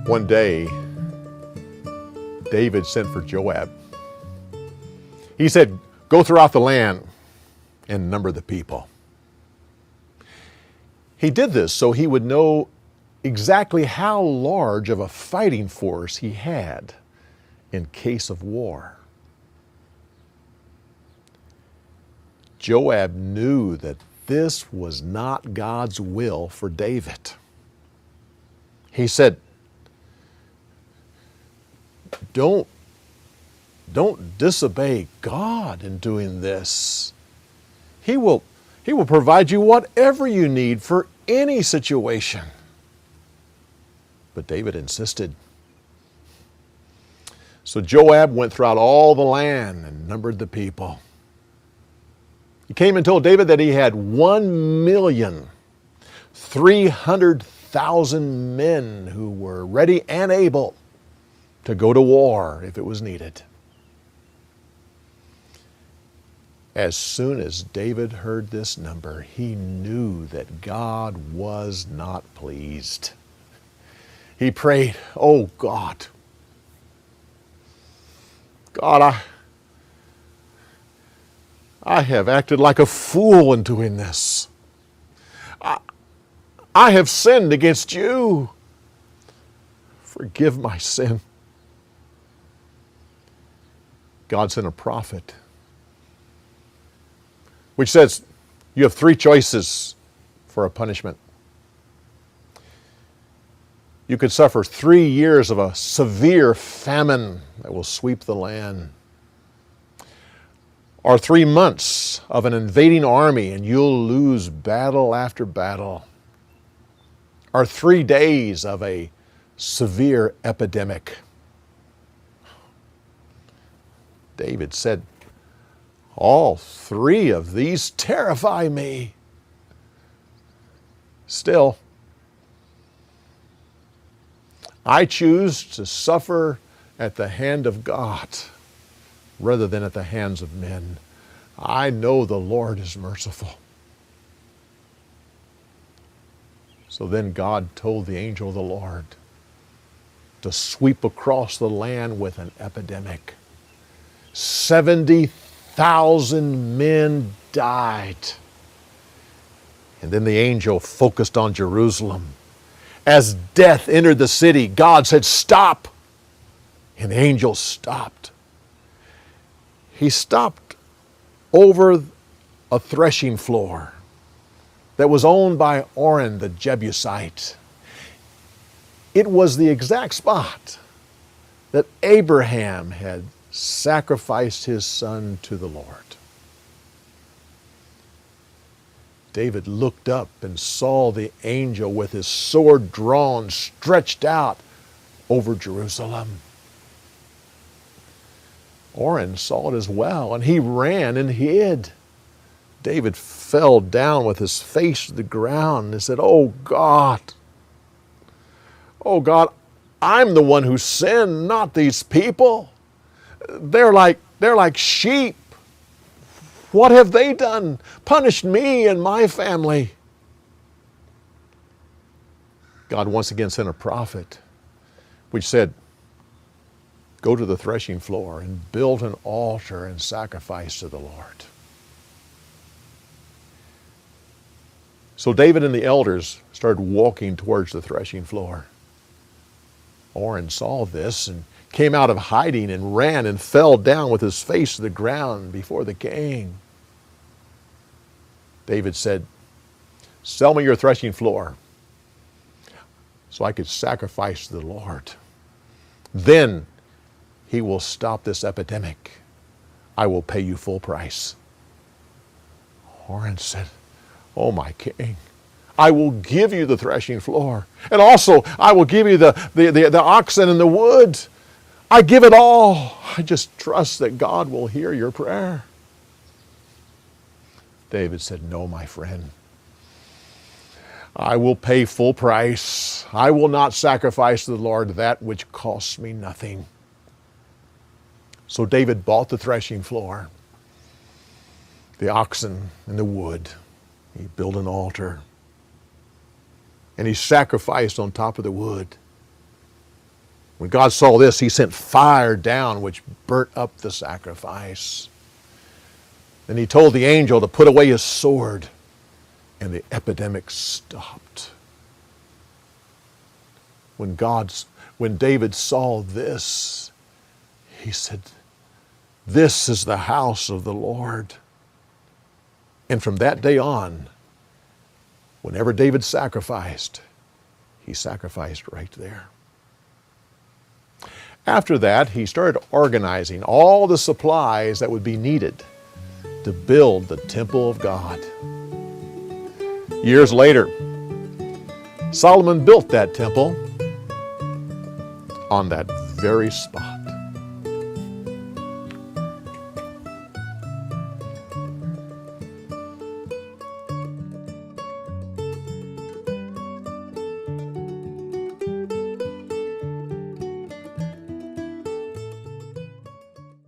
One day, David sent for Joab. He said, "Go throughout the land and number the people." He did this so he would know exactly how large of a fighting force he had in case of war. Joab knew that this was not God's will for David. He said, Don't disobey God in doing this. He will provide you whatever you need for any situation." But David insisted. So Joab went throughout all the land and numbered the people. He came and told David that he had 1,300,000 men who were ready and able to go to war if it was needed. As soon as David heard this number, he knew that God was not pleased. He prayed, "Oh God, I have acted like a fool in doing this. I have sinned against you. Forgive my sin." God sent a prophet, which says you have three choices for a punishment. You could suffer 3 years of a severe famine that will sweep the land, or 3 months of an invading army and you'll lose battle after battle, or 3 days of a severe epidemic. David said, "All 3 of these terrify me. Still, I choose to suffer at the hand of God rather than at the hands of men. I know the Lord is merciful." So then God told the angel of the Lord to sweep across the land with an epidemic. 70,000 men died. And then the angel focused on Jerusalem. As death entered the city, God said, "Stop." And the angel stopped. He stopped over a threshing floor that was owned by Ornan the Jebusite. It was the exact spot that Abraham had sacrificed his son to the Lord. David looked up and saw the angel with his sword drawn, stretched out over Jerusalem. Ornan saw it as well, and he ran and hid. David fell down with his face to the ground and said, oh God, I'm the one who sinned, not these people. They're like sheep. What have they done? Punished me and my family." God once again sent a prophet which said, "Go to the threshing floor and build an altar and sacrifice to the Lord." So David and the elders started walking towards the threshing floor. Ornan saw this and came out of hiding and ran and fell down with his face to the ground before the king. David said, "Sell me your threshing floor so I could sacrifice to the Lord. Then he will stop this epidemic. I will pay you full price." Ornan said, "Oh, my king, I will give you the threshing floor, and also I will give you the oxen and the wood. I give it all. I just trust that God will hear your prayer." David said, "No, my friend. I will pay full price. I will not sacrifice to the Lord that which costs me nothing." So David bought the threshing floor, the oxen, and the wood. He built an altar, and he sacrificed on top of the wood. When God saw this, he sent fire down, which burnt up the sacrifice. Then he told the angel to put away his sword, and the epidemic stopped. When David saw this, he said, "This is the house of the Lord." And from that day on, whenever David sacrificed, he sacrificed right there. After that, he started organizing all the supplies that would be needed to build the temple of God. Years later, Solomon built that temple on that very spot.